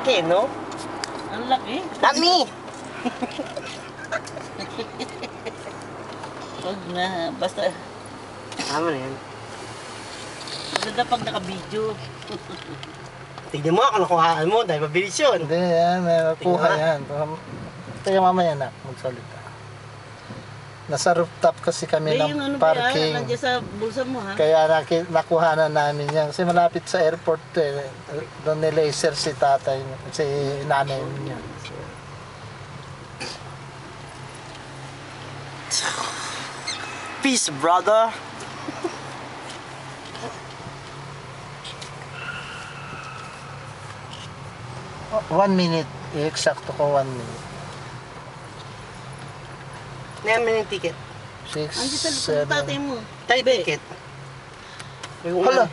laki, no? Ang laki. Dami! Huwag na. Basta, Tama na yan. maganda pag naka-video. Tignan mo kung nakuhaan mo dahil mabilis yun. Hindi yan, may makuha yan. Kaya mamaya na, magsalita. Nasa rooftop kasi kami May yung ng ano ba yan? parking. Nandiyan sa bulsa mo, ha? Kaya nakuha na namin yan. Kasi malapit sa airport eh. Doon ni laser si tatay, si nanay niya. Peace, brother! Oh, 1 minute. Eksakto ko 1 minute. Namin yung ticket. 6, Andiyan sa 7. tatay mo. Tayo ticket. Hala!